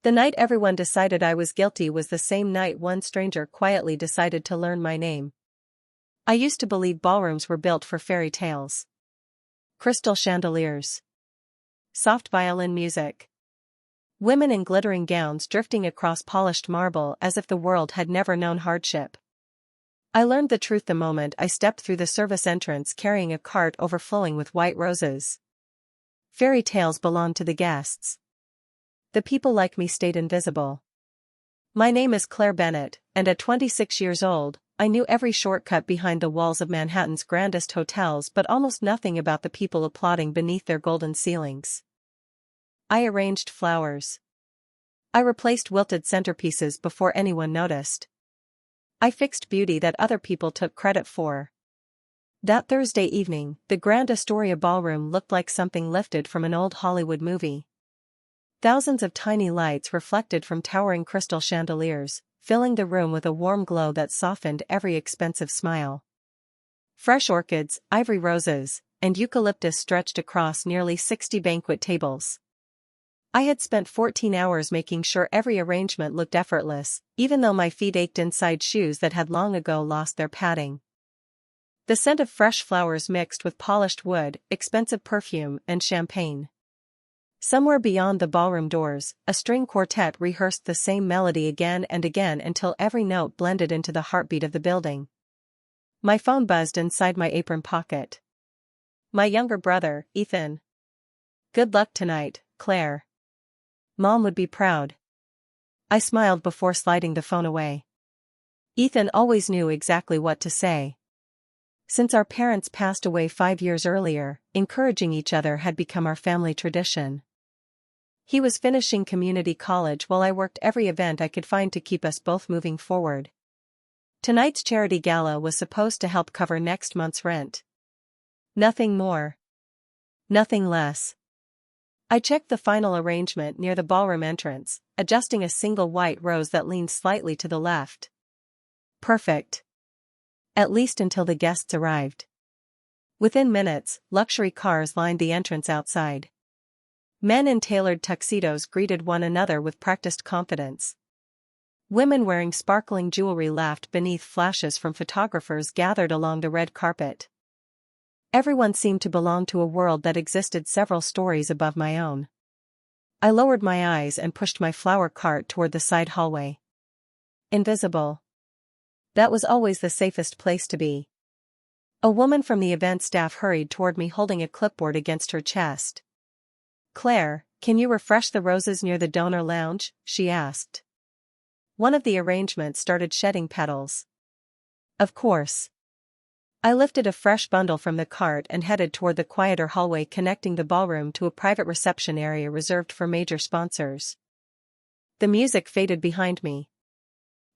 The night everyone decided I was guilty was the same night one stranger quietly decided to learn my name. I used to believe ballrooms were built for fairy tales. Crystal chandeliers. Soft violin music. Women in glittering gowns drifting across polished marble as if the world had never known hardship. I learned the truth the moment I stepped through the service entrance carrying a cart overflowing with white roses. Fairy tales belonged to the guests. The people like me stayed invisible. My name is Claire Bennett, and at 26 years old, I knew every shortcut behind the walls of Manhattan's grandest hotels but almost nothing about the people applauding beneath their golden ceilings. I arranged flowers. I replaced wilted centerpieces before anyone noticed. I fixed beauty that other people took credit for. That Thursday evening, the Grand Astoria Ballroom looked like something lifted from an old Hollywood movie. Thousands of tiny lights reflected from towering crystal chandeliers, filling the room with a warm glow that softened every expensive smile. Fresh orchids, ivory roses, and eucalyptus stretched across nearly 60 banquet tables. I had spent 14 hours making sure every arrangement looked effortless, even though my feet ached inside shoes that had long ago lost their padding. The scent of fresh flowers mixed with polished wood, expensive perfume, and champagne. Somewhere beyond the ballroom doors, a string quartet rehearsed the same melody again and again until every note blended into the heartbeat of the building. My phone buzzed inside my apron pocket. My younger brother, Ethan. "Good luck tonight, Claire. Mom would be proud." I smiled before sliding the phone away. Ethan always knew exactly what to say. Since our parents passed away 5 years earlier, encouraging each other had become our family tradition. He was finishing community college while I worked every event I could find to keep us both moving forward. Tonight's charity gala was supposed to help cover next month's rent. Nothing more. Nothing less. I checked the final arrangement near the ballroom entrance, adjusting a single white rose that leaned slightly to the left. Perfect. At least until the guests arrived. Within minutes, luxury cars lined the entrance outside. Men in tailored tuxedos greeted one another with practiced confidence. Women wearing sparkling jewelry laughed beneath flashes from photographers gathered along the red carpet. Everyone seemed to belong to a world that existed several stories above my own. I lowered my eyes and pushed my flower cart toward the side hallway. Invisible. That was always the safest place to be. A woman from the event staff hurried toward me holding a clipboard against her chest. "Claire, can you refresh the roses near the donor lounge?" she asked. One of the arrangements started shedding petals. Of course. I lifted a fresh bundle from the cart and headed toward the quieter hallway connecting the ballroom to a private reception area reserved for major sponsors. The music faded behind me.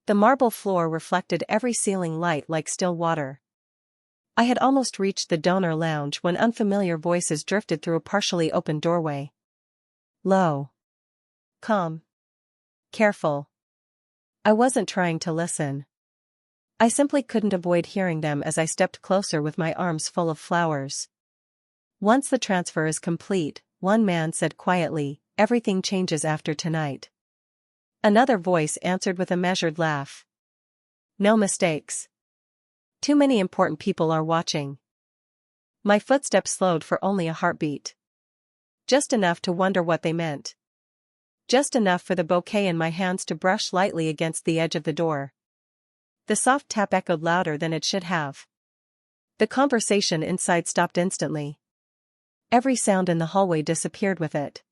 The marble floor reflected every ceiling light like still water. I had almost reached the donor lounge when unfamiliar voices drifted through a partially open doorway. Low. Calm. Careful. I wasn't trying to listen. I simply couldn't avoid hearing them as I stepped closer with my arms full of flowers. "Once the transfer is complete," one man said quietly, "everything changes after tonight." Another voice answered with a measured laugh. "No mistakes. Too many important people are watching." My footsteps slowed for only a heartbeat. Just enough to wonder what they meant. Just enough for the bouquet in my hands to brush lightly against the edge of the door. The soft tap echoed louder than it should have. The conversation inside stopped instantly. Every sound in the hallway disappeared with it.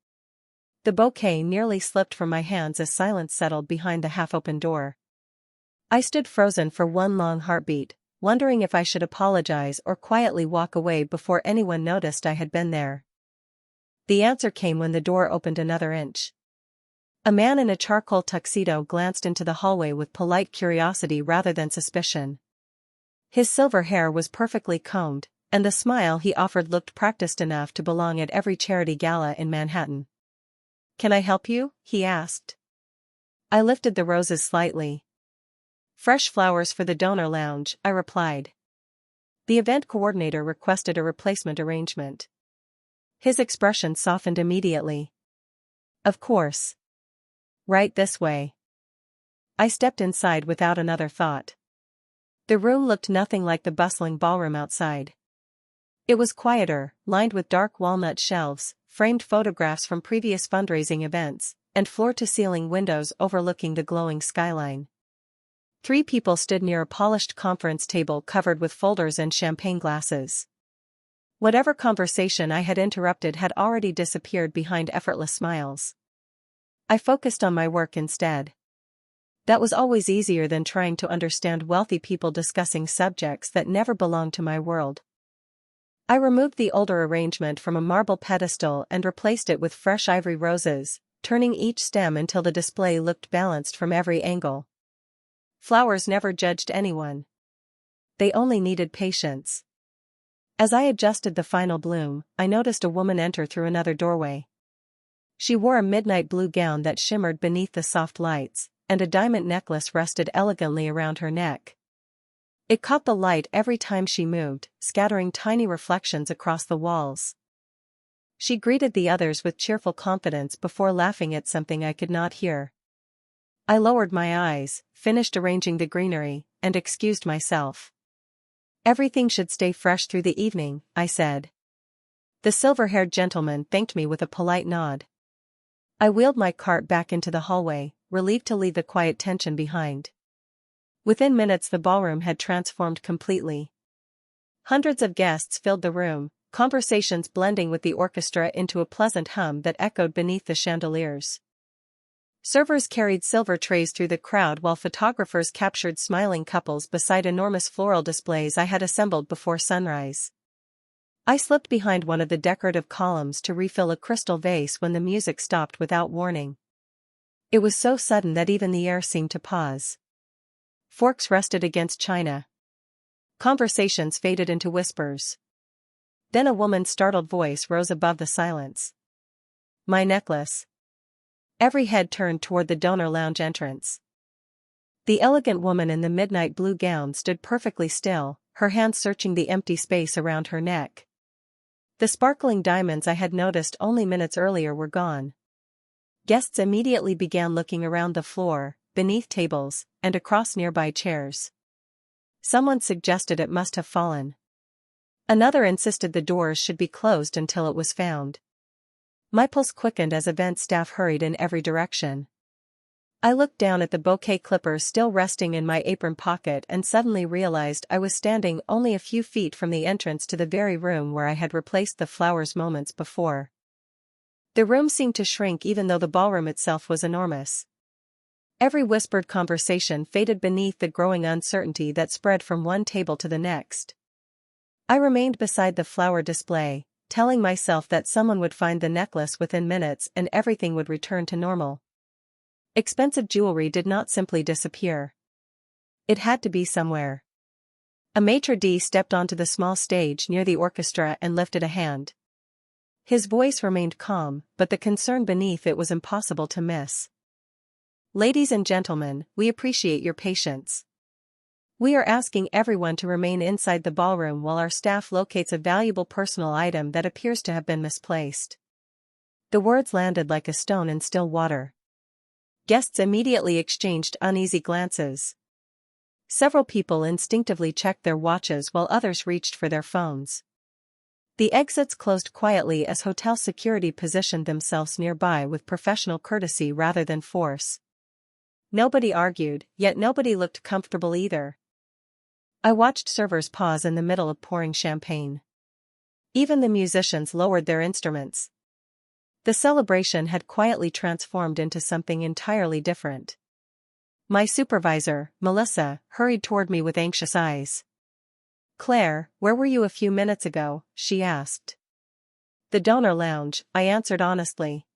The bouquet nearly slipped from my hands as silence settled behind the half-open door. I stood frozen for one long heartbeat, wondering if I should apologize or quietly walk away before anyone noticed I had been there. The answer came when the door opened another inch. A man in a charcoal tuxedo glanced into the hallway with polite curiosity rather than suspicion. His silver hair was perfectly combed, and the smile he offered looked practiced enough to belong at every charity gala in Manhattan. "Can I help you?" he asked. I lifted the roses slightly. "Fresh flowers for the donor lounge," I replied. The event coordinator requested a replacement arrangement. His expression softened immediately. "Of course. Right this way. I stepped inside without another thought. The room looked nothing like the bustling ballroom outside. It was quieter, lined with dark walnut shelves, framed photographs from previous fundraising events, and floor-to-ceiling windows overlooking the glowing skyline. 3 people stood near a polished conference table covered with folders and champagne glasses. Whatever conversation I had interrupted had already disappeared behind effortless smiles. I focused on my work instead. That was always easier than trying to understand wealthy people discussing subjects that never belonged to my world. I removed the older arrangement from a marble pedestal and replaced it with fresh ivory roses, turning each stem until the display looked balanced from every angle. Flowers never judged anyone. They only needed patience. As I adjusted the final bloom, I noticed a woman enter through another doorway. She wore a midnight blue gown that shimmered beneath the soft lights, and a diamond necklace rested elegantly around her neck. It caught the light every time she moved, scattering tiny reflections across the walls. She greeted the others with cheerful confidence before laughing at something I could not hear. I lowered my eyes, finished arranging the greenery, and excused myself. "Everything should stay fresh through the evening," I said. The silver-haired gentleman thanked me with a polite nod. I wheeled my cart back into the hallway, relieved to leave the quiet tension behind. Within minutes the ballroom had transformed completely. Hundreds of guests filled the room, conversations blending with the orchestra into a pleasant hum that echoed beneath the chandeliers. Servers carried silver trays through the crowd while photographers captured smiling couples beside enormous floral displays I had assembled before sunrise. I slipped behind one of the decorative columns to refill a crystal vase when the music stopped without warning. It was so sudden that even the air seemed to pause. Forks rested against china. Conversations faded into whispers. Then a woman's startled voice rose above the silence. "My necklace." Every head turned toward the donor lounge entrance. The elegant woman in the midnight blue gown stood perfectly still, her hands searching the empty space around her neck. The sparkling diamonds I had noticed only minutes earlier were gone. Guests immediately began looking around the floor, beneath tables, and across nearby chairs. Someone suggested it must have fallen. Another insisted the doors should be closed until it was found. My pulse quickened as event staff hurried in every direction. I looked down at the bouquet clippers still resting in my apron pocket and suddenly realized I was standing only a few feet from the entrance to the very room where I had replaced the flowers moments before. The room seemed to shrink even though the ballroom itself was enormous. Every whispered conversation faded beneath the growing uncertainty that spread from one table to the next. I remained beside the flower display, telling myself that someone would find the necklace within minutes and everything would return to normal. Expensive jewelry did not simply disappear. It had to be somewhere. A maitre d' stepped onto the small stage near the orchestra and lifted a hand. His voice remained calm, but the concern beneath it was impossible to miss. "Ladies and gentlemen, we appreciate your patience. We are asking everyone to remain inside the ballroom while our staff locates a valuable personal item that appears to have been misplaced." The words landed like a stone in still water. Guests immediately exchanged uneasy glances. Several people instinctively checked their watches while others reached for their phones. The exits closed quietly as hotel security positioned themselves nearby with professional courtesy rather than force. Nobody argued, yet nobody looked comfortable either. I watched servers pause in the middle of pouring champagne. Even the musicians lowered their instruments. The celebration had quietly transformed into something entirely different. My supervisor, Melissa, hurried toward me with anxious eyes. "Claire, where were you a few minutes ago?" she asked. "The donor lounge," I answered honestly.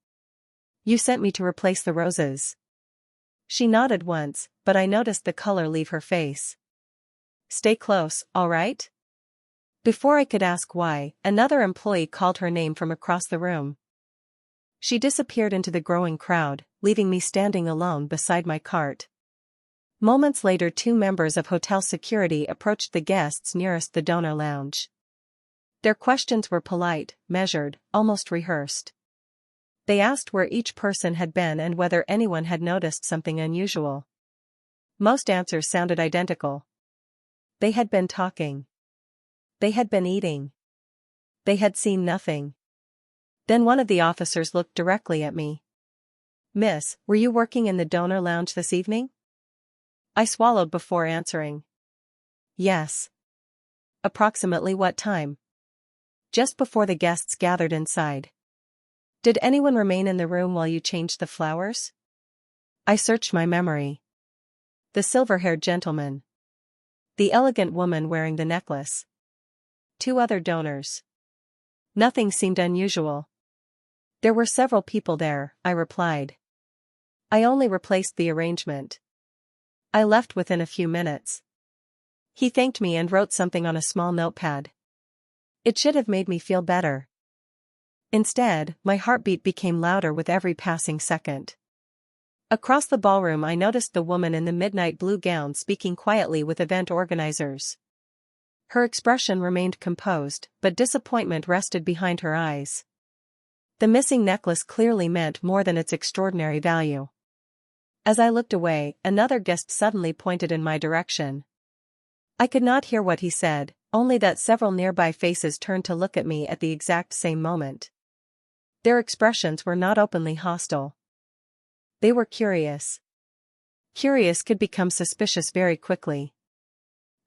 "You sent me to replace the roses." She nodded once, but I noticed the color leave her face. "Stay close, all right?" Before I could ask why, another employee called her name from across the room. She disappeared into the growing crowd, leaving me standing alone beside my cart. Moments later, 2 members of hotel security approached the guests nearest the donor lounge. Their questions were polite, measured, almost rehearsed. They asked where each person had been and whether anyone had noticed something unusual. Most answers sounded identical. They had been talking. They had been eating. They had seen nothing. Then one of the officers looked directly at me. "Miss, were you working in the donor lounge this evening?" I swallowed before answering. "Yes." "Approximately what time?" "Just before the guests gathered inside." "Did anyone remain in the room while you changed the flowers?" I searched my memory. The silver-haired gentleman. The elegant woman wearing the necklace. 2 other donors. Nothing seemed unusual. "There were several people there," I replied. "I only replaced the arrangement. I left within a few minutes." He thanked me and wrote something on a small notepad. It should have made me feel better. Instead, my heartbeat became louder with every passing second. Across the ballroom I noticed the woman in the midnight blue gown speaking quietly with event organizers. Her expression remained composed, but disappointment rested behind her eyes. The missing necklace clearly meant more than its extraordinary value. As I looked away, another guest suddenly pointed in my direction. I could not hear what he said, only that several nearby faces turned to look at me at the exact same moment. Their expressions were not openly hostile. They were curious. Curious could become suspicious very quickly.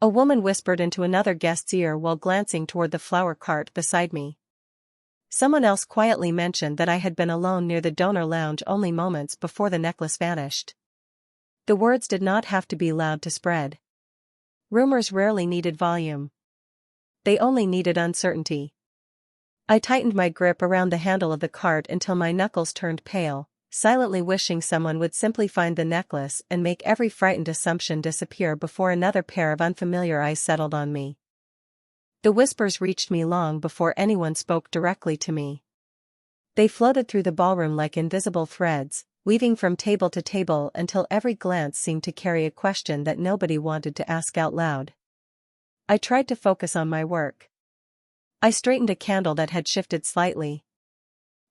A woman whispered into another guest's ear while glancing toward the flower cart beside me. Someone else quietly mentioned that I had been alone near the donor lounge only moments before the necklace vanished. The words did not have to be loud to spread. Rumors rarely needed volume. They only needed uncertainty. I tightened my grip around the handle of the cart until my knuckles turned pale, silently wishing someone would simply find the necklace and make every frightened assumption disappear before another pair of unfamiliar eyes settled on me. The whispers reached me long before anyone spoke directly to me. They floated through the ballroom like invisible threads, weaving from table to table until every glance seemed to carry a question that nobody wanted to ask out loud. I tried to focus on my work. I straightened a candle that had shifted slightly.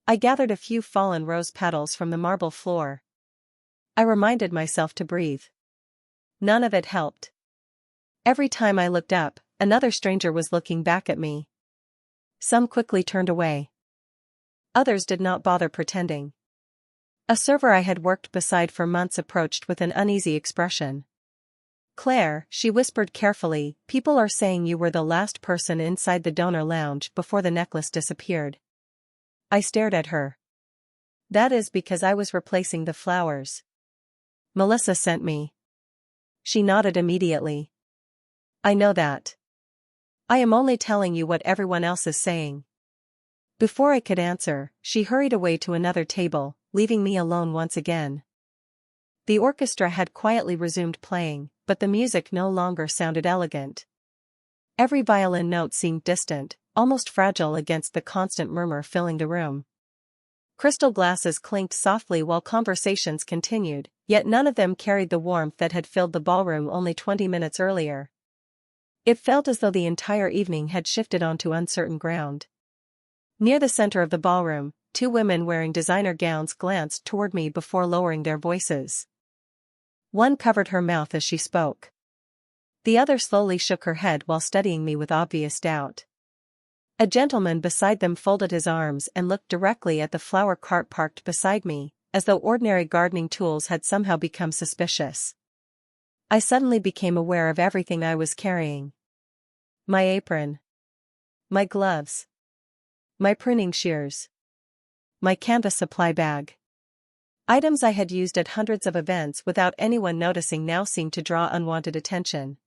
I gathered a few fallen rose petals from the marble floor. I reminded myself to breathe. None of it helped. Every time I looked up, another stranger was looking back at me. Some quickly turned away. Others did not bother pretending. A server I had worked beside for months approached with an uneasy expression. "Claire," she whispered carefully, "people are saying you were the last person inside the donor lounge before the necklace disappeared." I stared at her. "That is because I was replacing the flowers. Melissa sent me." She nodded immediately. "I know that. I am only telling you what everyone else is saying." Before I could answer, she hurried away to another table, leaving me alone once again. The orchestra had quietly resumed playing, but the music no longer sounded elegant. Every violin note seemed distant, almost fragile against the constant murmur filling the room. Crystal glasses clinked softly while conversations continued, yet none of them carried the warmth that had filled the ballroom only 20 minutes earlier. It felt as though the entire evening had shifted onto uncertain ground. Near the center of the ballroom, 2 women wearing designer gowns glanced toward me before lowering their voices. One covered her mouth as she spoke. The other slowly shook her head while studying me with obvious doubt. A gentleman beside them folded his arms and looked directly at the flower cart parked beside me, as though ordinary gardening tools had somehow become suspicious. I suddenly became aware of everything I was carrying. My apron. My gloves. My pruning shears. My canvas supply bag. Items I had used at hundreds of events without anyone noticing now seemed to draw unwanted attention.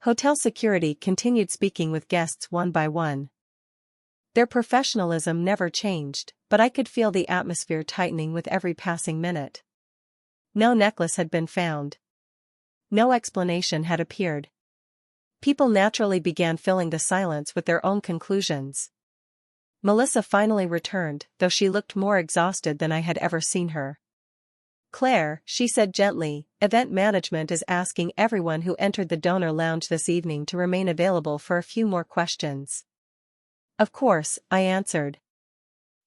Hotel security continued speaking with guests one by one. Their professionalism never changed, but I could feel the atmosphere tightening with every passing minute. No necklace had been found. No explanation had appeared. People naturally began filling the silence with their own conclusions. Melissa finally returned, though she looked more exhausted than I had ever seen her. "Claire," she said gently, "event management is asking everyone who entered the donor lounge this evening to remain available for a few more questions." "Of course," I answered.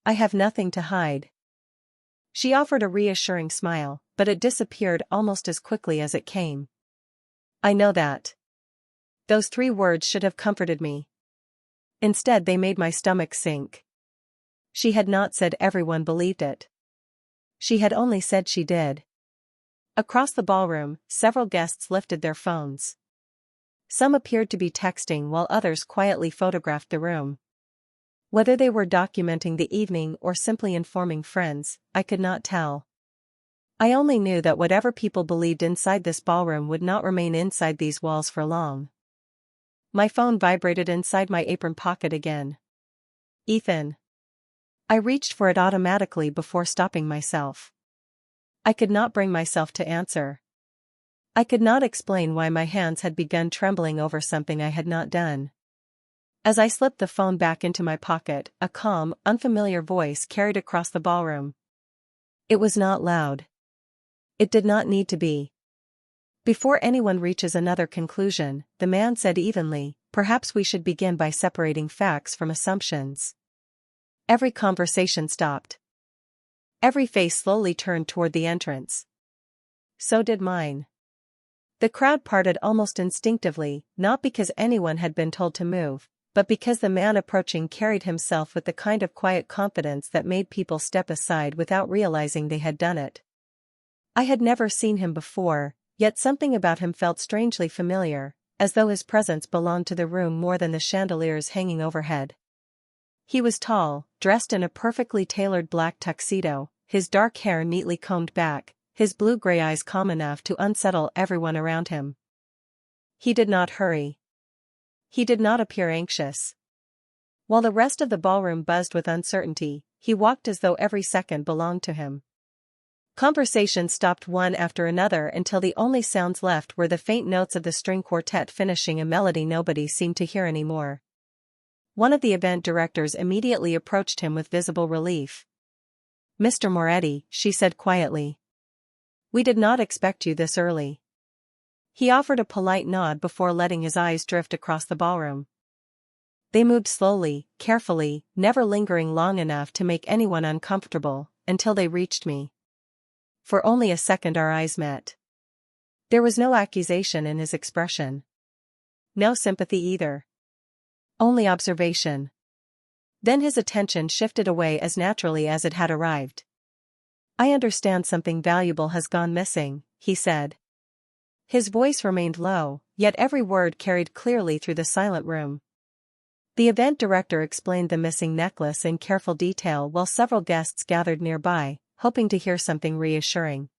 "I have nothing to hide." She offered a reassuring smile, but it disappeared almost as quickly as it came. I know that. Those 3 words should have comforted me. Instead, they made my stomach sink. She had not said everyone believed it. She had only said she did. Across the ballroom, several guests lifted their phones. Some appeared to be texting while others quietly photographed the room. Whether they were documenting the evening or simply informing friends, I could not tell. I only knew that whatever people believed inside this ballroom would not remain inside these walls for long. My phone vibrated inside my apron pocket again. Ethan. I reached for it automatically before stopping myself. I could not bring myself to answer. I could not explain why my hands had begun trembling over something I had not done. As I slipped the phone back into my pocket, a calm, unfamiliar voice carried across the ballroom. It was not loud. It did not need to be. Before anyone reaches another conclusion, the man said evenly, perhaps we should begin by separating facts from assumptions. Every conversation stopped. Every face slowly turned toward the entrance. So did mine. The crowd parted almost instinctively, not because anyone had been told to move, but because the man approaching carried himself with the kind of quiet confidence that made people step aside without realizing they had done it. I had never seen him before, yet something about him felt strangely familiar, as though his presence belonged to the room more than the chandeliers hanging overhead. He was tall, dressed in a perfectly tailored black tuxedo, his dark hair neatly combed back, his blue-gray eyes calm enough to unsettle everyone around him. He did not hurry. He did not appear anxious. While the rest of the ballroom buzzed with uncertainty, he walked as though every second belonged to him. Conversations stopped one after another until the only sounds left were the faint notes of the string quartet finishing a melody nobody seemed to hear anymore. One of the event directors immediately approached him with visible relief. "Mr. Moretti," she said quietly. "We did not expect you this early." He offered a polite nod before letting his eyes drift across the ballroom. They moved slowly, carefully, never lingering long enough to make anyone uncomfortable, until they reached me. For only a second our eyes met. There was no accusation in his expression. No sympathy either. Only observation. Then his attention shifted away as naturally as it had arrived. "I understand something valuable has gone missing," he said. His voice remained low, yet every word carried clearly through the silent room. The event director explained the missing necklace in careful detail while several guests gathered nearby, hoping to hear something reassuring.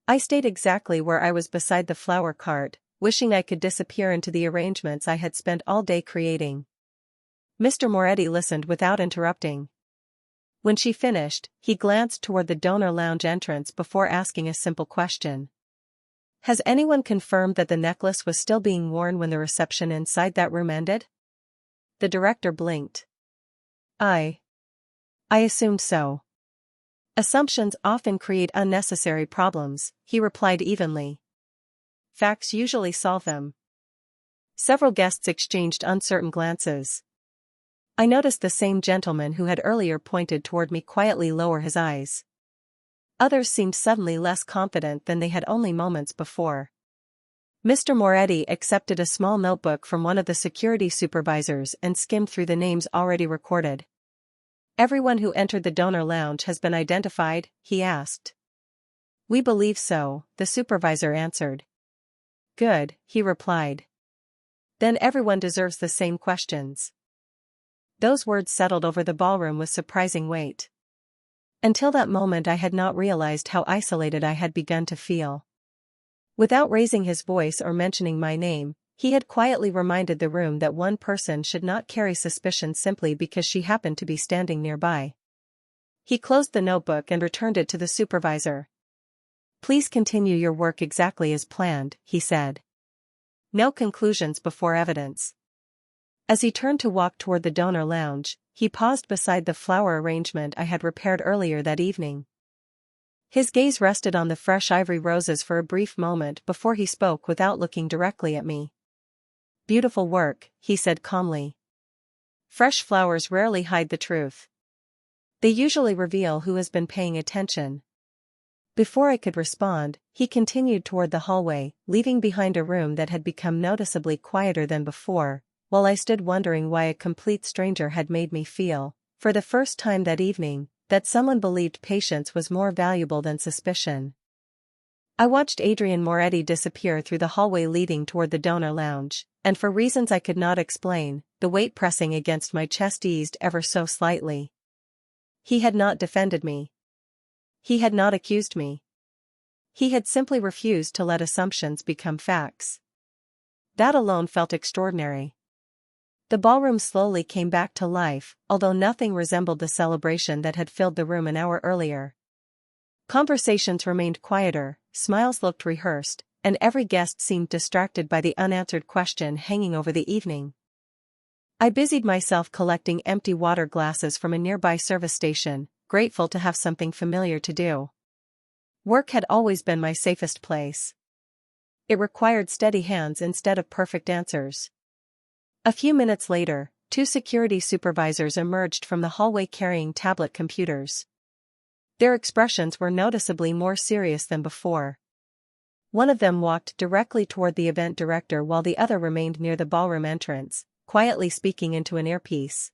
I stayed exactly where I was beside the flower cart, wishing I could disappear into the arrangements I had spent all day creating. Mr. Moretti listened without interrupting. When she finished, he glanced toward the donor lounge entrance before asking a simple question. "Has anyone confirmed that the necklace was still being worn when the reception inside that room ended?" The director blinked. I assumed so. Assumptions often create unnecessary problems," he replied evenly. "Facts usually solve them." Several guests exchanged uncertain glances. I noticed the same gentleman who had earlier pointed toward me quietly lower his eyes. Others seemed suddenly less confident than they had only moments before. Mr. Moretti accepted a small notebook from one of the security supervisors and skimmed through the names already recorded. "Everyone who entered the donor lounge has been identified?" he asked. "We believe so," the supervisor answered. "Good," he replied. "Then everyone deserves the same questions." Those words settled over the ballroom with surprising weight. Until that moment I had not realized how isolated I had begun to feel. Without raising his voice or mentioning my name, he had quietly reminded the room that one person should not carry suspicion simply because she happened to be standing nearby. He closed the notebook and returned it to the supervisor. "Please continue your work exactly as planned," he said. "No conclusions before evidence." As he turned to walk toward the donor lounge, he paused beside the flower arrangement I had repaired earlier that evening. His gaze rested on the fresh ivory roses for a brief moment before he spoke without looking directly at me. "Beautiful work," he said calmly. "Fresh flowers rarely hide the truth." They usually reveal who has been paying attention. Before I could respond, he continued toward the hallway, leaving behind a room that had become noticeably quieter than before, while I stood wondering why a complete stranger had made me feel, for the first time that evening, that someone believed patience was more valuable than suspicion. I watched Adrian Moretti disappear through the hallway leading toward the donor lounge, and for reasons I could not explain, the weight pressing against my chest eased ever so slightly. He had not defended me. He had not accused me. He had simply refused to let assumptions become facts. That alone felt extraordinary. The ballroom slowly came back to life, although nothing resembled the celebration that had filled the room an hour earlier. Conversations remained quieter, smiles looked rehearsed, and every guest seemed distracted by the unanswered question hanging over the evening. I busied myself collecting empty water glasses from a nearby service station, grateful to have something familiar to do. Work had always been my safest place. It required steady hands instead of perfect answers. A few minutes later, 2 security supervisors emerged from the hallway carrying tablet computers. Their expressions were noticeably more serious than before. One of them walked directly toward the event director while the other remained near the ballroom entrance, quietly speaking into an earpiece.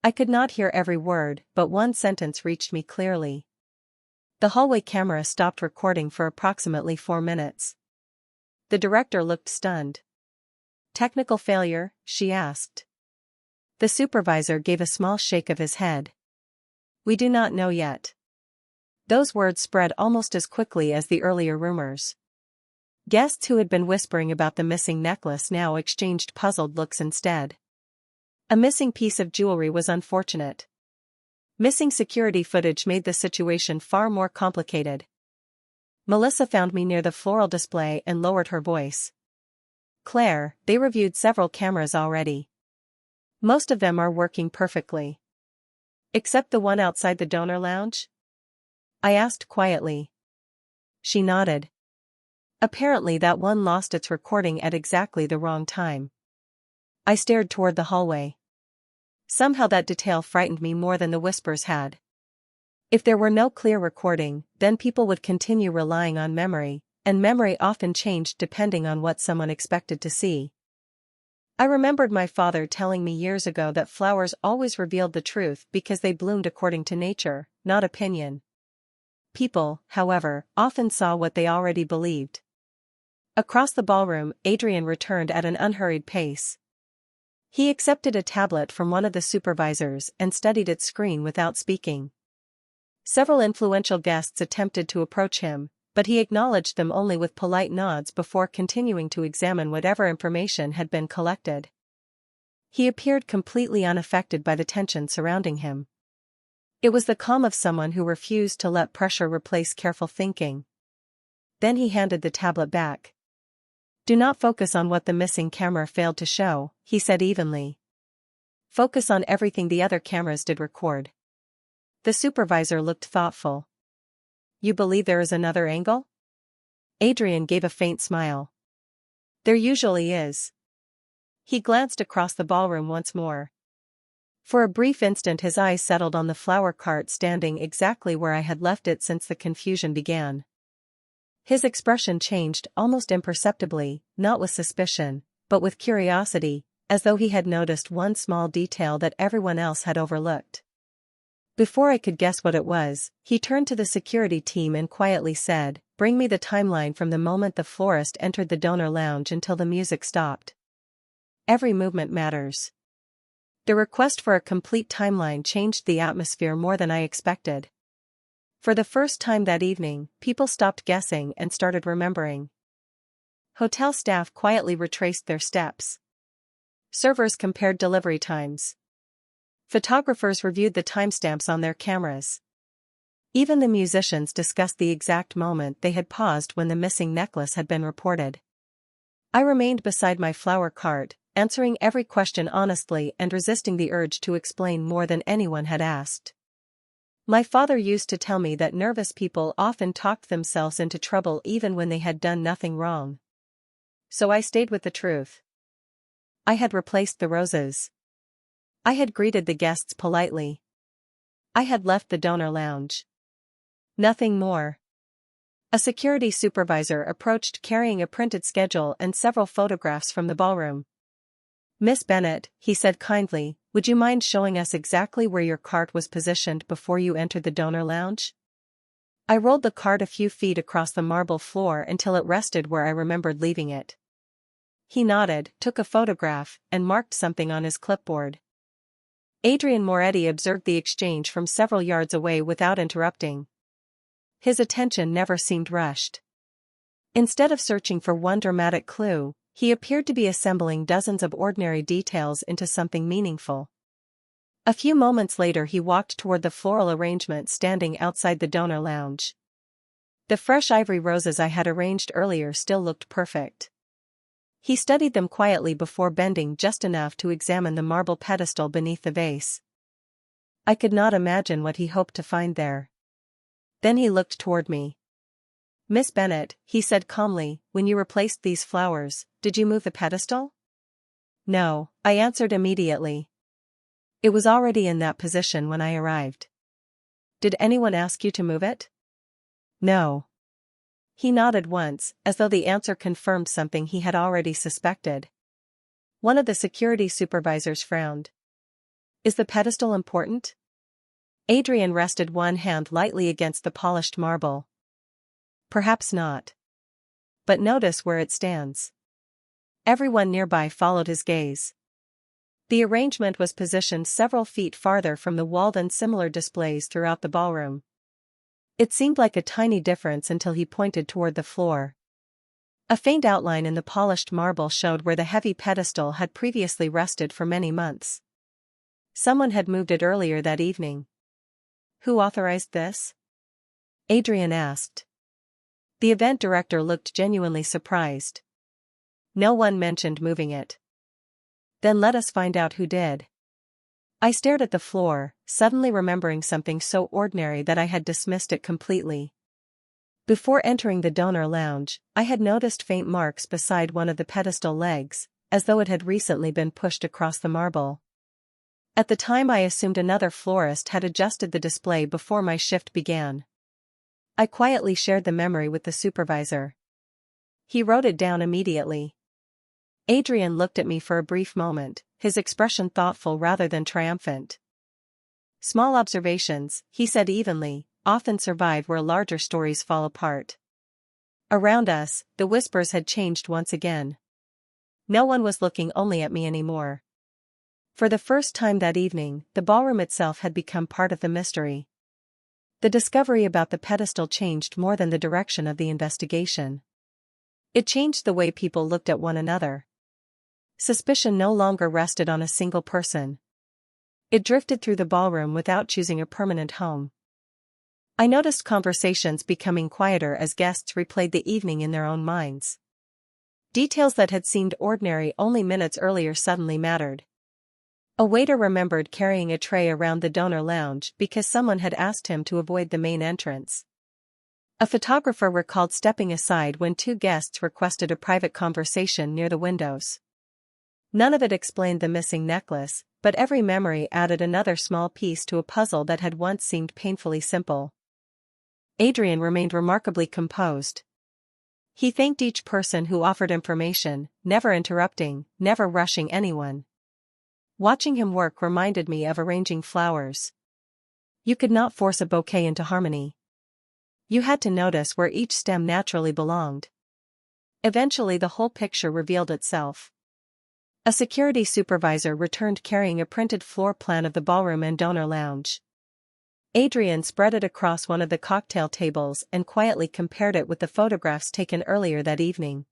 I could not hear every word, but one sentence reached me clearly. The hallway camera stopped recording for approximately 4 minutes. The director looked stunned. "Technical failure?" she asked. The supervisor gave a small shake of his head. "We do not know yet." Those words spread almost as quickly as the earlier rumors. Guests who had been whispering about the missing necklace now exchanged puzzled looks instead. A missing piece of jewelry was unfortunate. Missing security footage made the situation far more complicated. Melissa found me near the floral display and lowered her voice. "Claire, they reviewed several cameras already. Most of them are working perfectly. Except the one outside the donor lounge?" I asked quietly. She nodded. Apparently that one lost its recording at exactly the wrong time. I stared toward the hallway. Somehow that detail frightened me more than the whispers had. If there were no clear recording, then people would continue relying on memory, and memory often changed depending on what someone expected to see. I remembered my father telling me years ago that flowers always revealed the truth because they bloomed according to nature, not opinion. People, however, often saw what they already believed. Across the ballroom, Adrian returned at an unhurried pace. He accepted a tablet from one of the supervisors and studied its screen without speaking. Several influential guests attempted to approach him, but he acknowledged them only with polite nods before continuing to examine whatever information had been collected. He appeared completely unaffected by the tension surrounding him. It was the calm of someone who refused to let pressure replace careful thinking. Then he handed the tablet back. "Do not focus on what the missing camera failed to show," he said evenly. "Focus on everything the other cameras did record." The supervisor looked thoughtful. "You believe there is another angle?" Adrian gave a faint smile. "There usually is." He glanced across the ballroom once more. For a brief instant his eyes settled on the flower cart standing exactly where I had left it since the confusion began. His expression changed almost imperceptibly, not with suspicion, but with curiosity, as though he had noticed one small detail that everyone else had overlooked. Before I could guess what it was, he turned to the security team and quietly said, "Bring me the timeline from the moment the florist entered the donor lounge until the music stopped. Every movement matters." The request for a complete timeline changed the atmosphere more than I expected. For the first time that evening, people stopped guessing and started remembering. Hotel staff quietly retraced their steps. Servers compared delivery times. Photographers reviewed the timestamps on their cameras. Even the musicians discussed the exact moment they had paused when the missing necklace had been reported. I remained beside my flower cart, answering every question honestly and resisting the urge to explain more than anyone had asked. My father used to tell me that nervous people often talked themselves into trouble even when they had done nothing wrong. So I stayed with the truth. I had replaced the roses. I had greeted the guests politely. I had left the donor lounge. Nothing more. A security supervisor approached carrying a printed schedule and several photographs from the ballroom. "Miss Bennett," he said kindly, "would you mind showing us exactly where your cart was positioned before you entered the donor lounge?" I rolled the cart a few feet across the marble floor until it rested where I remembered leaving it. He nodded, took a photograph, and marked something on his clipboard. Adrian Moretti observed the exchange from several yards away without interrupting. His attention never seemed rushed. Instead of searching for one dramatic clue, he appeared to be assembling dozens of ordinary details into something meaningful. A few moments later he walked toward the floral arrangement standing outside the donor lounge. The fresh ivory roses I had arranged earlier still looked perfect. He studied them quietly before bending just enough to examine the marble pedestal beneath the vase. I could not imagine what he hoped to find there. Then he looked toward me. "Miss Bennett," he said calmly, "when you replaced these flowers, did you move the pedestal?" "No," I answered immediately. "It was already in that position when I arrived." "Did anyone ask you to move it?" "No." He nodded once, as though the answer confirmed something he had already suspected. One of the security supervisors frowned. "Is the pedestal important?" Adrian rested one hand lightly against the polished marble. "Perhaps not. But notice where it stands." Everyone nearby followed his gaze. The arrangement was positioned several feet farther from the wall than similar displays throughout the ballroom. It seemed like a tiny difference until he pointed toward the floor. A faint outline in the polished marble showed where the heavy pedestal had previously rested for many months. Someone had moved it earlier that evening. "Who authorized this?" Adrian asked. The event director looked genuinely surprised. "No one mentioned moving it." "Then let us find out who did." I stared at the floor, suddenly remembering something so ordinary that I had dismissed it completely. Before entering the donor lounge, I had noticed faint marks beside one of the pedestal legs, as though it had recently been pushed across the marble. At the time I assumed another florist had adjusted the display before my shift began. I quietly shared the memory with the supervisor. He wrote it down immediately. Adrian looked at me for a brief moment, his expression thoughtful rather than triumphant. "Small observations," he said evenly, "often survive where larger stories fall apart." Around us, the whispers had changed once again. No one was looking only at me anymore. For the first time that evening, the ballroom itself had become part of the mystery. The discovery about the pedestal changed more than the direction of the investigation. It changed the way people looked at one another. Suspicion no longer rested on a single person. It drifted through the ballroom without choosing a permanent home. I noticed conversations becoming quieter as guests replayed the evening in their own minds. Details that had seemed ordinary only minutes earlier suddenly mattered. A waiter remembered carrying a tray around the donor lounge because someone had asked him to avoid the main entrance. A photographer recalled stepping aside when two guests requested a private conversation near the windows. None of it explained the missing necklace, but every memory added another small piece to a puzzle that had once seemed painfully simple. Adrian remained remarkably composed. He thanked each person who offered information, never interrupting, never rushing anyone. Watching him work reminded me of arranging flowers. You could not force a bouquet into harmony. You had to notice where each stem naturally belonged. Eventually the whole picture revealed itself. A security supervisor returned carrying a printed floor plan of the ballroom and donor lounge. Adrian spread it across one of the cocktail tables and quietly compared it with the photographs taken earlier that evening.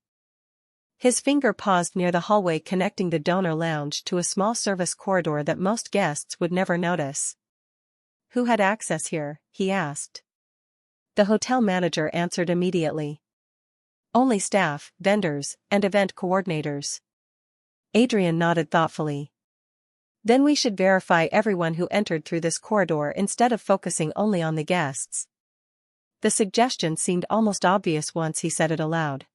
His finger paused near the hallway connecting the donor lounge to a small service corridor that most guests would never notice. "Who had access here?" he asked. The hotel manager answered immediately. "Only staff, vendors, and event coordinators." Adrian nodded thoughtfully. "Then we should verify everyone who entered through this corridor instead of focusing only on the guests." The suggestion seemed almost obvious once he said it aloud.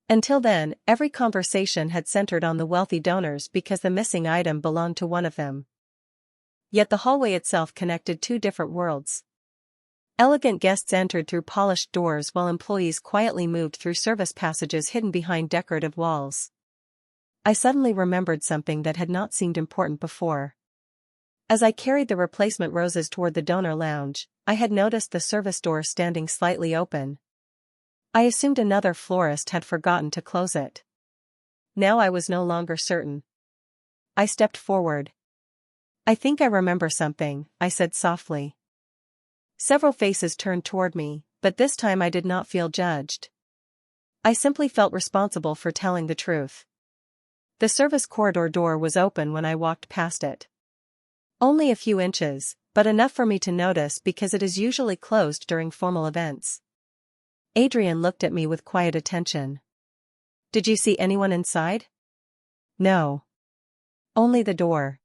Until then, every conversation had centered on the wealthy donors because the missing item belonged to one of them. Yet the hallway itself connected two different worlds. Elegant guests entered through polished doors while employees quietly moved through service passages hidden behind decorative walls. I suddenly remembered something that had not seemed important before. As I carried the replacement roses toward the donor lounge, I had noticed the service door standing slightly open. I assumed another florist had forgotten to close it. Now I was no longer certain. I stepped forward. "I think I remember something," I said softly. Several faces turned toward me, but this time I did not feel judged. I simply felt responsible for telling the truth. The service corridor door was open when I walked past it. Only a few inches, but enough for me to notice because it is usually closed during formal events. Adrian looked at me with quiet attention. "Did you see anyone inside?" "No. Only the door."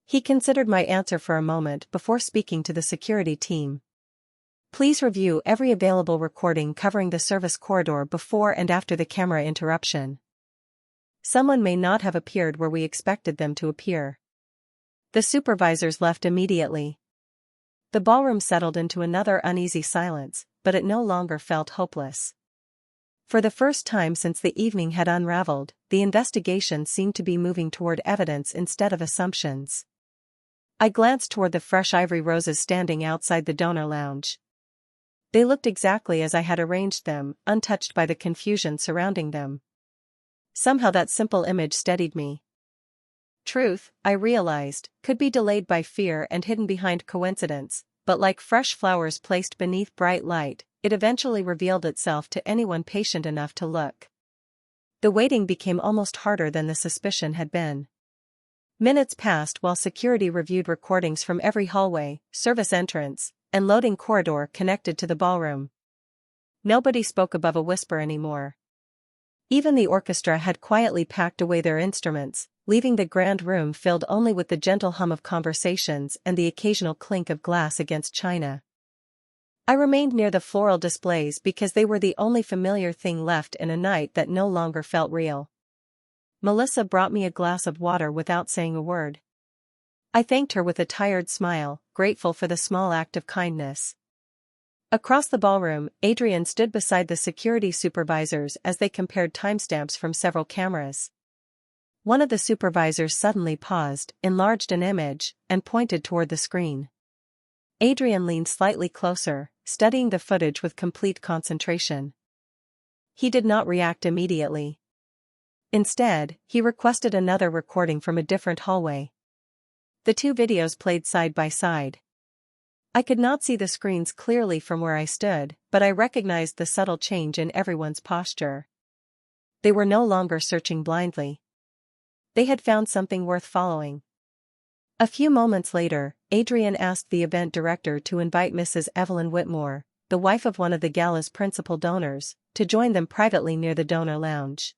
He considered my answer for a moment before speaking to the security team. "Please review every available recording covering the service corridor before and after the camera interruption. Someone may not have appeared where we expected them to appear." The supervisors left immediately. The ballroom settled into another uneasy silence, but it no longer felt hopeless. For the first time since the evening had unraveled, the investigation seemed to be moving toward evidence instead of assumptions. I glanced toward the fresh ivory roses standing outside the donor lounge. They looked exactly as I had arranged them, untouched by the confusion surrounding them. Somehow that simple image steadied me. Truth, I realized, could be delayed by fear and hidden behind coincidence, but like fresh flowers placed beneath bright light, it eventually revealed itself to anyone patient enough to look. The waiting became almost harder than the suspicion had been. Minutes passed while security reviewed recordings from every hallway, service entrance, and loading corridor connected to the ballroom. Nobody spoke above a whisper anymore. Even the orchestra had quietly packed away their instruments, leaving the grand room filled only with the gentle hum of conversations and the occasional clink of glass against china. I remained near the floral displays because they were the only familiar thing left in a night that no longer felt real. Melissa brought me a glass of water without saying a word. I thanked her with a tired smile, grateful for the small act of kindness. Across the ballroom, Adrian stood beside the security supervisors as they compared timestamps from several cameras. One of the supervisors suddenly paused, enlarged an image, and pointed toward the screen. Adrian leaned slightly closer, studying the footage with complete concentration. He did not react immediately. Instead, he requested another recording from a different hallway. The two videos played side by side. I could not see the screens clearly from where I stood, but I recognized the subtle change in everyone's posture. They were no longer searching blindly. They had found something worth following. A few moments later, Adrian asked the event director to invite Mrs. Evelyn Whitmore, the wife of one of the gala's principal donors, to join them privately near the donor lounge.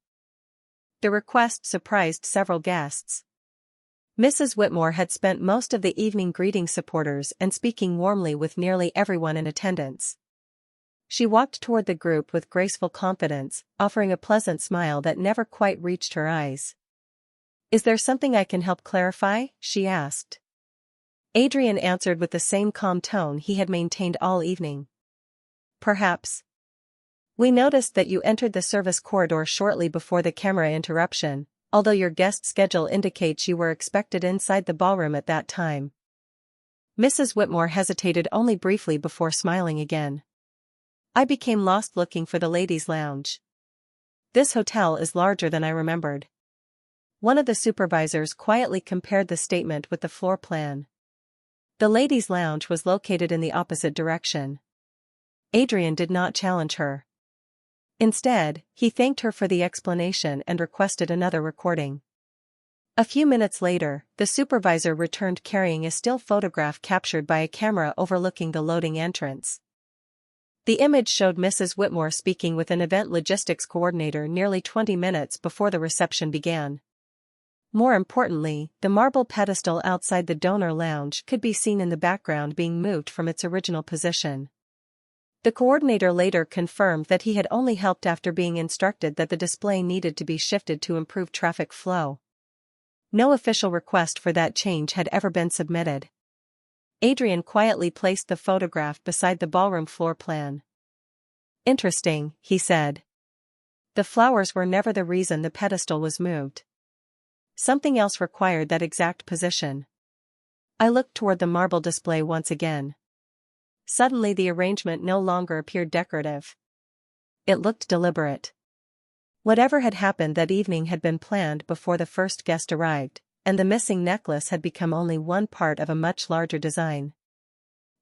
The request surprised several guests. Mrs. Whitmore had spent most of the evening greeting supporters and speaking warmly with nearly everyone in attendance. She walked toward the group with graceful confidence, offering a pleasant smile that never quite reached her eyes. "Is there something I can help clarify?" she asked. Adrian answered with the same calm tone he had maintained all evening. "Perhaps. We noticed that you entered the service corridor shortly before the camera interruption, although your guest schedule indicates you were expected inside the ballroom at that time." Mrs. Whitmore hesitated only briefly before smiling again. I became lost looking for the ladies' lounge. This hotel is larger than I remembered. One of the supervisors quietly compared the statement with the floor plan. The ladies' lounge was located in the opposite direction. Adrian did not challenge her. Instead, he thanked her for the explanation and requested another recording. A few minutes later, the supervisor returned carrying a still photograph captured by a camera overlooking the loading entrance. The image showed Mrs. Whitmore speaking with an event logistics coordinator nearly 20 minutes before the reception began. More importantly, the marble pedestal outside the donor lounge could be seen in the background being moved from its original position. The coordinator later confirmed that he had only helped after being instructed that the display needed to be shifted to improve traffic flow. No official request for that change had ever been submitted. Adrian quietly placed the photograph beside the ballroom floor plan. "Interesting," he said. "The flowers were never the reason the pedestal was moved. Something else required that exact position." I looked toward the marble display once again. Suddenly the arrangement no longer appeared decorative. It looked deliberate. Whatever had happened that evening had been planned before the first guest arrived, and the missing necklace had become only one part of a much larger design.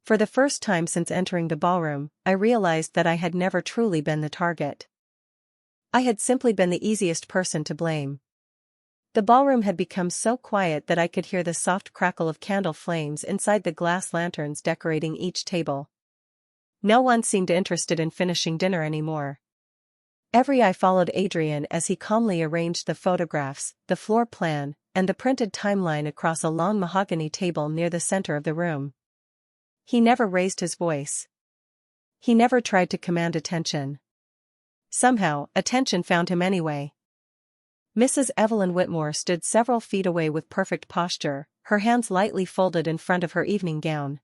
For the first time since entering the ballroom, I realized that I had never truly been the target. I had simply been the easiest person to blame. The ballroom had become so quiet that I could hear the soft crackle of candle flames inside the glass lanterns decorating each table. No one seemed interested in finishing dinner anymore. Every eye followed Adrian as he calmly arranged the photographs, the floor plan, and the printed timeline across a long mahogany table near the center of the room. He never raised his voice. He never tried to command attention. Somehow, attention found him anyway. Mrs. Evelyn Whitmore stood several feet away with perfect posture, her hands lightly folded in front of her evening gown.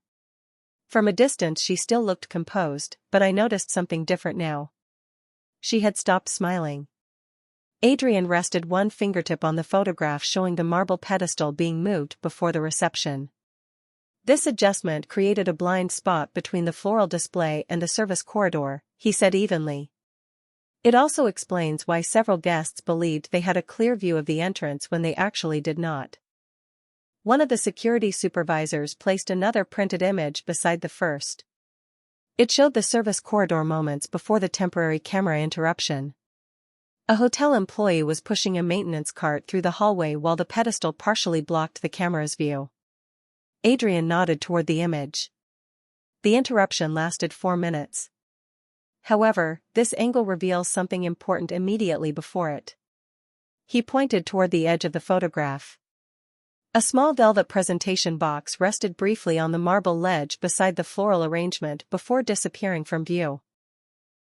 From a distance she still looked composed, but I noticed something different now. She had stopped smiling. Adrian rested one fingertip on the photograph showing the marble pedestal being moved before the reception. "This adjustment created a blind spot between the floral display and the service corridor," he said evenly. "It also explains why several guests believed they had a clear view of the entrance when they actually did not." One of the security supervisors placed another printed image beside the first. It showed the service corridor moments before the temporary camera interruption. A hotel employee was pushing a maintenance cart through the hallway while the pedestal partially blocked the camera's view. Adrian nodded toward the image. The interruption lasted 4 minutes. However, this angle reveals something important immediately before it. He pointed toward the edge of the photograph. A small velvet presentation box rested briefly on the marble ledge beside the floral arrangement before disappearing from view.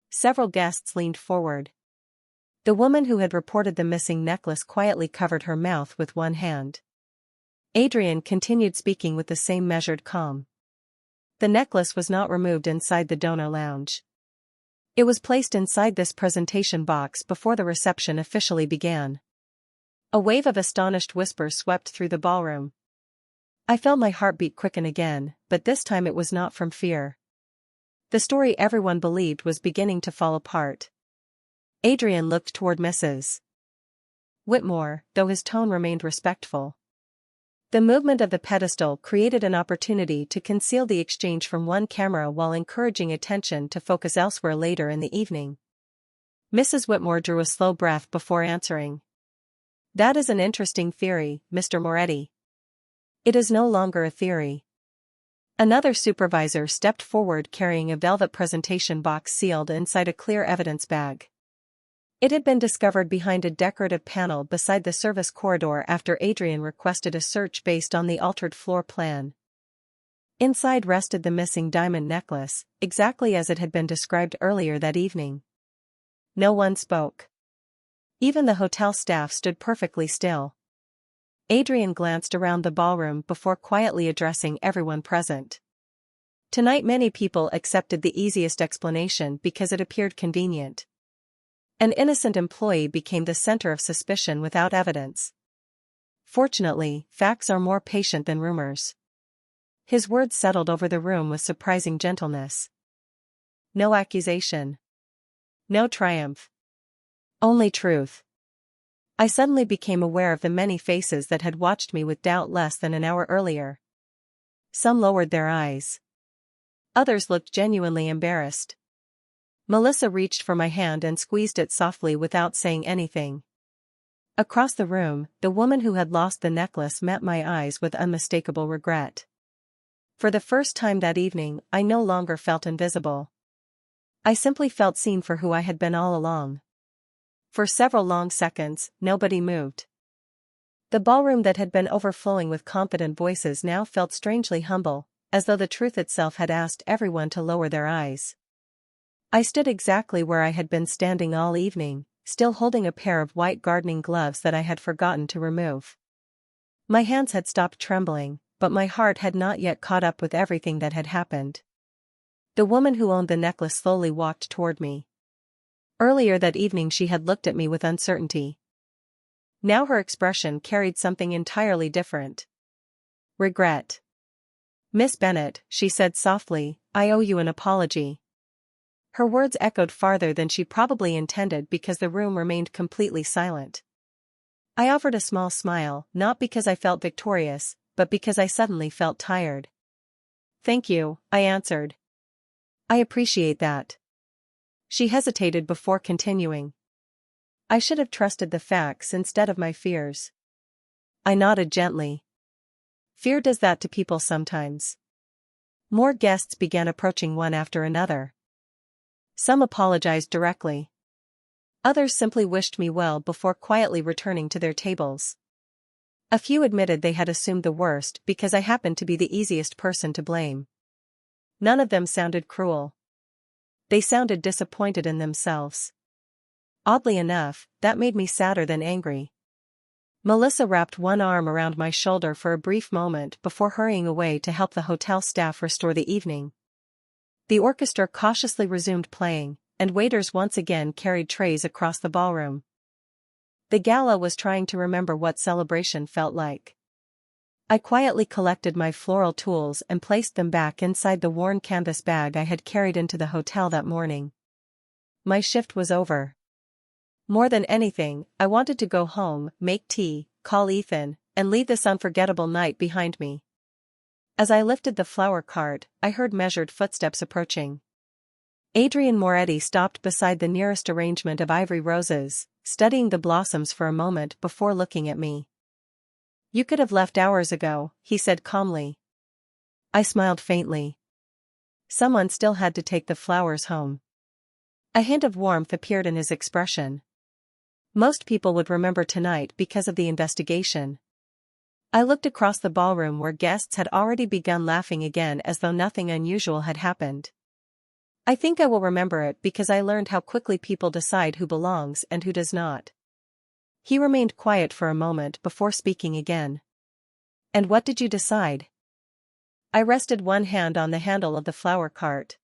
Several guests leaned forward. The woman who had reported the missing necklace quietly covered her mouth with one hand. Adrian continued speaking with the same measured calm. "The necklace was not removed inside the donor lounge. It was placed inside this presentation box before the reception officially began." A wave of astonished whispers swept through the ballroom. I felt my heartbeat quicken again, but this time it was not from fear. The story everyone believed was beginning to fall apart. Adrian looked toward Mrs. Whitmore, though his tone remained respectful. The movement of the pedestal created an opportunity to conceal the exchange from one camera while encouraging attention to focus elsewhere later in the evening. Mrs. Whitmore drew a slow breath before answering. "That is an interesting theory, Mr. Moretti." "It is no longer a theory." Another supervisor stepped forward carrying a velvet presentation box sealed inside a clear evidence bag. It had been discovered behind a decorative panel beside the service corridor after Adrian requested a search based on the altered floor plan. Inside rested the missing diamond necklace, exactly as it had been described earlier that evening. No one spoke. Even the hotel staff stood perfectly still. Adrian glanced around the ballroom before quietly addressing everyone present. Tonight many people accepted the easiest explanation because it appeared convenient. An innocent employee became the center of suspicion without evidence. Fortunately, facts are more patient than rumors. His words settled over the room with surprising gentleness. No accusation. No triumph. Only truth. I suddenly became aware of the many faces that had watched me with doubt less than an hour earlier. Some lowered their eyes. Others looked genuinely embarrassed. Melissa reached for my hand and squeezed it softly without saying anything. Across the room, the woman who had lost the necklace met my eyes with unmistakable regret. For the first time that evening, I no longer felt invisible. I simply felt seen for who I had been all along. For several long seconds, nobody moved. The ballroom that had been overflowing with confident voices now felt strangely humble, as though the truth itself had asked everyone to lower their eyes. I stood exactly where I had been standing all evening, still holding a pair of white gardening gloves that I had forgotten to remove. My hands had stopped trembling, but my heart had not yet caught up with everything that had happened. The woman who owned the necklace slowly walked toward me. Earlier that evening she had looked at me with uncertainty. Now her expression carried something entirely different. Regret. "Miss Bennet," she said softly, "I owe you an apology." Her words echoed farther than she probably intended because the room remained completely silent. I offered a small smile, not because I felt victorious, but because I suddenly felt tired. "Thank you," I answered. "I appreciate that." She hesitated before continuing. "I should have trusted the facts instead of my fears." I nodded gently. Fear does that to people sometimes. More guests began approaching one after another. Some apologized directly. Others simply wished me well before quietly returning to their tables. A few admitted they had assumed the worst because I happened to be the easiest person to blame. None of them sounded cruel. They sounded disappointed in themselves. Oddly enough, that made me sadder than angry. Melissa wrapped one arm around my shoulder for a brief moment before hurrying away to help the hotel staff restore the evening. The orchestra cautiously resumed playing, and waiters once again carried trays across the ballroom. The gala was trying to remember what celebration felt like. I quietly collected my floral tools and placed them back inside the worn canvas bag I had carried into the hotel that morning. My shift was over. More than anything, I wanted to go home, make tea, call Ethan, and leave this unforgettable night behind me. As I lifted the flower cart, I heard measured footsteps approaching. Adrian Moretti stopped beside the nearest arrangement of ivory roses, studying the blossoms for a moment before looking at me. "You could have left hours ago," he said calmly. I smiled faintly. Someone still had to take the flowers home. A hint of warmth appeared in his expression. Most people would remember tonight because of the investigation. I looked across the ballroom where guests had already begun laughing again as though nothing unusual had happened. "I think I will remember it because I learned how quickly people decide who belongs and who does not." He remained quiet for a moment before speaking again. "And what did you decide?" I rested one hand on the handle of the flower cart.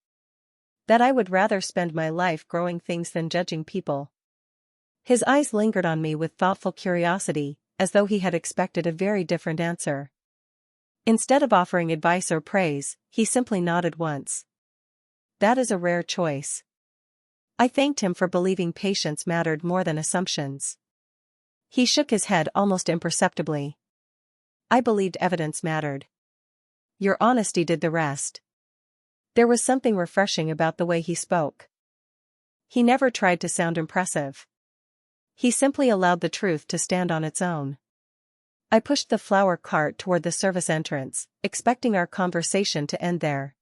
"That I would rather spend my life growing things than judging people." His eyes lingered on me with thoughtful curiosity, as though he had expected a very different answer. Instead of offering advice or praise, he simply nodded once. "That is a rare choice." I thanked him for believing patience mattered more than assumptions. He shook his head almost imperceptibly. "I believed evidence mattered. Your honesty did the rest." There was something refreshing about the way he spoke. He never tried to sound impressive. He simply allowed the truth to stand on its own. I pushed the flower cart toward the service entrance, expecting our conversation to end there.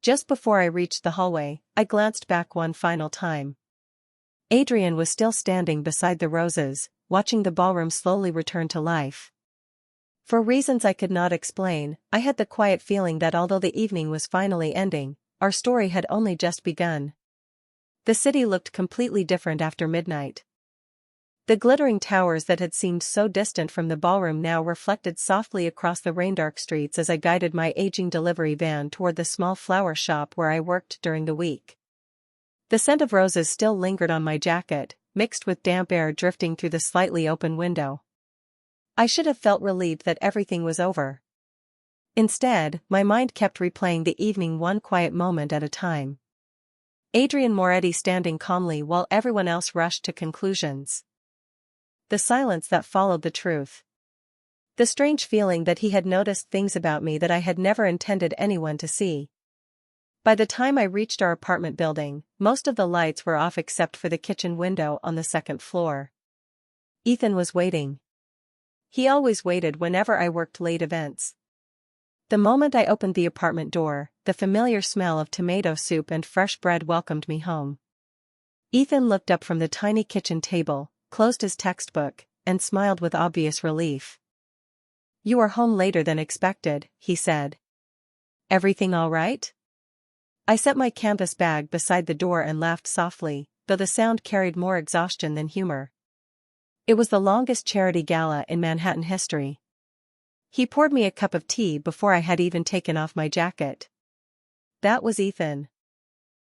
Just before I reached the hallway, I glanced back one final time. Adrian was still standing beside the roses, watching the ballroom slowly return to life. For reasons I could not explain, I had the quiet feeling that although the evening was finally ending, our story had only just begun. The city looked completely different after midnight. The glittering towers that had seemed so distant from the ballroom now reflected softly across the rain-dark streets as I guided my aging delivery van toward the small flower shop where I worked during the week. The scent of roses still lingered on my jacket, mixed with damp air drifting through the slightly open window. I should have felt relieved that everything was over. Instead, my mind kept replaying the evening one quiet moment at a time. Adrian Moretti standing calmly while everyone else rushed to conclusions. The silence that followed the truth. The strange feeling that he had noticed things about me that I had never intended anyone to see. By the time I reached our apartment building, most of the lights were off except for the kitchen window on the second floor. Ethan was waiting. He always waited whenever I worked late events. The moment I opened the apartment door, the familiar smell of tomato soup and fresh bread welcomed me home. Ethan looked up from the tiny kitchen table, closed his textbook, and smiled with obvious relief. "You are home later than expected," he said. "Everything all right?" I set my canvas bag beside the door and laughed softly, though the sound carried more exhaustion than humor. It was the longest charity gala in Manhattan history. He poured me a cup of tea before I had even taken off my jacket. That was Ethan.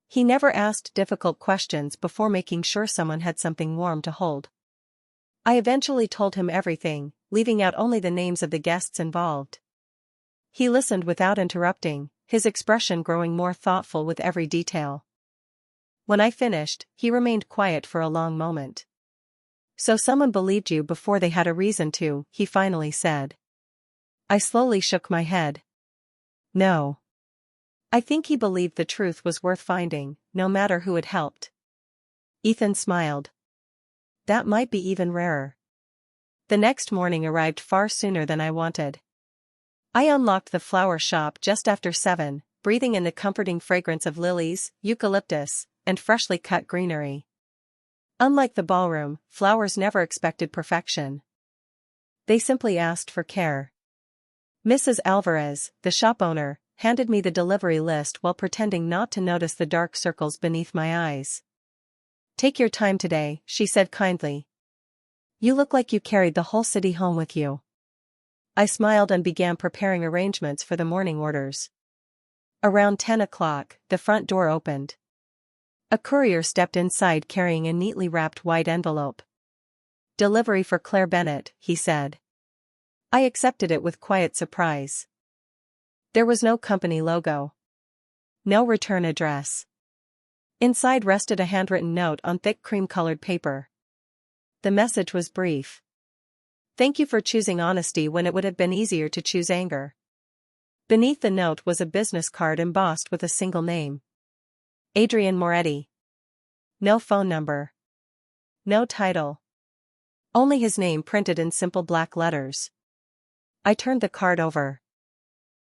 He never asked difficult questions before making sure someone had something warm to hold. I eventually told him everything, leaving out only the names of the guests involved. He listened without interrupting, his expression growing more thoughtful with every detail. When I finished, he remained quiet for a long moment. So someone believed you before they had a reason to, he finally said. I slowly shook my head. No. I think he believed the truth was worth finding, no matter who it helped. Ethan smiled. That might be even rarer. The next morning arrived far sooner than I wanted. I unlocked the flower shop just after 7, breathing in the comforting fragrance of lilies, eucalyptus, and freshly cut greenery. Unlike the ballroom, flowers never expected perfection. They simply asked for care. Mrs. Alvarez, the shop owner, handed me the delivery list while pretending not to notice the dark circles beneath my eyes. Take your time today, she said kindly. You look like you carried the whole city home with you. I smiled and began preparing arrangements for the morning orders. Around 10 o'clock, the front door opened. A courier stepped inside carrying a neatly wrapped white envelope. Delivery for Claire Bennett, he said. I accepted it with quiet surprise. There was no company logo. No return address. Inside rested a handwritten note on thick cream-colored paper. The message was brief. Thank you for choosing honesty when it would have been easier to choose anger. Beneath the note was a business card embossed with a single name. Adrian Moretti. No phone number. No title. Only his name printed in simple black letters. I turned the card over.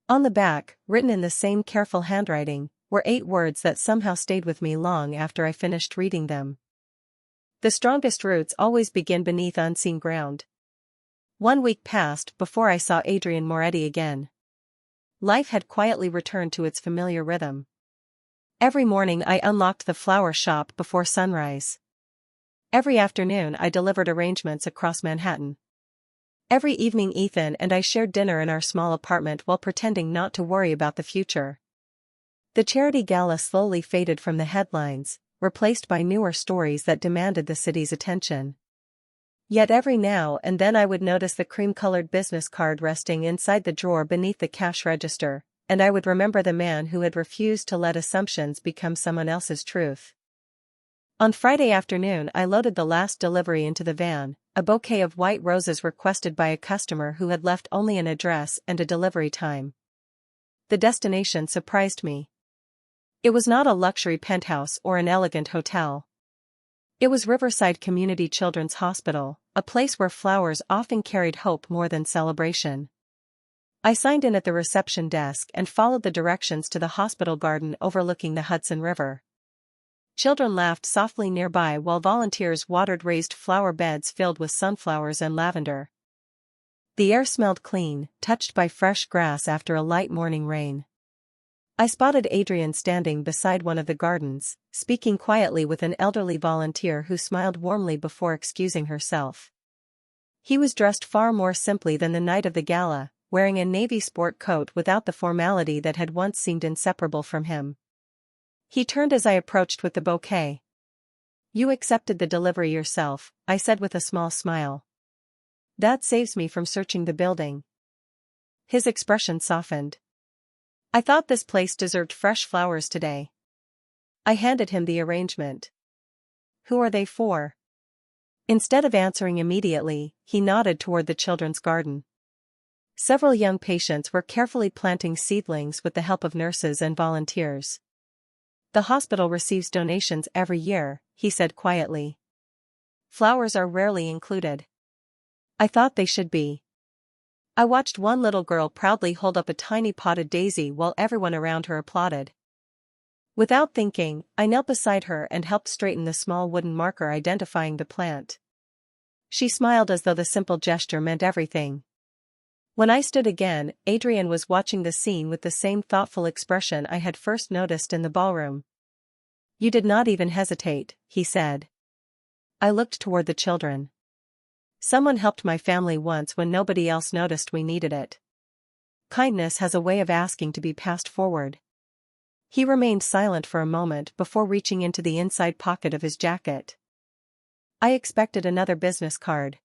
On the back, written in the same careful handwriting, were 8 words that somehow stayed with me long after I finished reading them. The strongest roots always begin beneath unseen ground. 1 week passed before I saw Adrian Moretti again. Life had quietly returned to its familiar rhythm. Every morning I unlocked the flower shop before sunrise. Every afternoon I delivered arrangements across Manhattan. Every evening Ethan and I shared dinner in our small apartment while pretending not to worry about the future. The charity gala slowly faded from the headlines, replaced by newer stories that demanded the city's attention. Yet every now and then I would notice the cream-colored business card resting inside the drawer beneath the cash register, and I would remember the man who had refused to let assumptions become someone else's truth. On Friday afternoon I loaded the last delivery into the van, a bouquet of white roses requested by a customer who had left only an address and a delivery time. The destination surprised me. It was not a luxury penthouse or an elegant hotel. It was Riverside Community Children's Hospital, a place where flowers often carried hope more than celebration. I signed in at the reception desk and followed the directions to the hospital garden overlooking the Hudson River. Children laughed softly nearby while volunteers watered raised flower beds filled with sunflowers and lavender. The air smelled clean, touched by fresh grass after a light morning rain. I spotted Adrian standing beside one of the gardens, speaking quietly with an elderly volunteer who smiled warmly before excusing herself. He was dressed far more simply than the night of the gala, wearing a navy sport coat without the formality that had once seemed inseparable from him. He turned as I approached with the bouquet. You accepted the delivery yourself, I said with a small smile. That saves me from searching the building. His expression softened. I thought this place deserved fresh flowers today. I handed him the arrangement. Who are they for? Instead of answering immediately, he nodded toward the children's garden. Several young patients were carefully planting seedlings with the help of nurses and volunteers. The hospital receives donations every year, he said quietly. Flowers are rarely included. I thought they should be. I watched one little girl proudly hold up a tiny potted daisy while everyone around her applauded. Without thinking, I knelt beside her and helped straighten the small wooden marker identifying the plant. She smiled as though the simple gesture meant everything. When I stood again, Adrian was watching the scene with the same thoughtful expression I had first noticed in the ballroom. You did not even hesitate, he said. I looked toward the children. Someone helped my family once when nobody else noticed we needed it. Kindness has a way of asking to be passed forward. He remained silent for a moment before reaching into the inside pocket of his jacket. I expected another business card.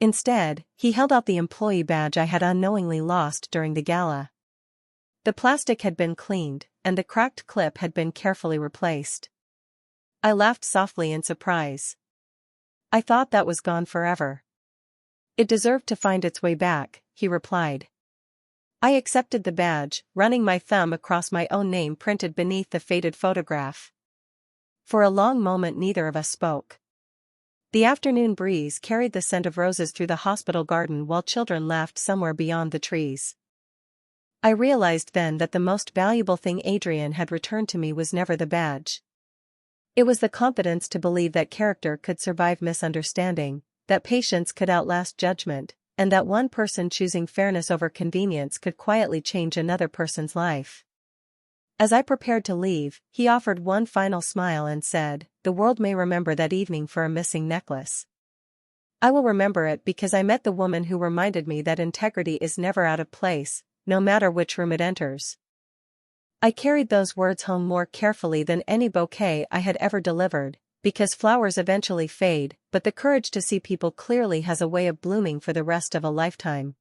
Instead, he held out the employee badge I had unknowingly lost during the gala. The plastic had been cleaned, and the cracked clip had been carefully replaced. I laughed softly in surprise. I thought that was gone forever. It deserved to find its way back, he replied. I accepted the badge, running my thumb across my own name printed beneath the faded photograph. For a long moment neither of us spoke. The afternoon breeze carried the scent of roses through the hospital garden while children laughed somewhere beyond the trees. I realized then that the most valuable thing Adrian had returned to me was never the badge. It was the confidence to believe that character could survive misunderstanding, that patience could outlast judgment, and that one person choosing fairness over convenience could quietly change another person's life. As I prepared to leave, he offered one final smile and said, "The world may remember that evening for a missing necklace. I will remember it because I met the woman who reminded me that integrity is never out of place, no matter which room it enters." I carried those words home more carefully than any bouquet I had ever delivered, because flowers eventually fade, but the courage to see people clearly has a way of blooming for the rest of a lifetime.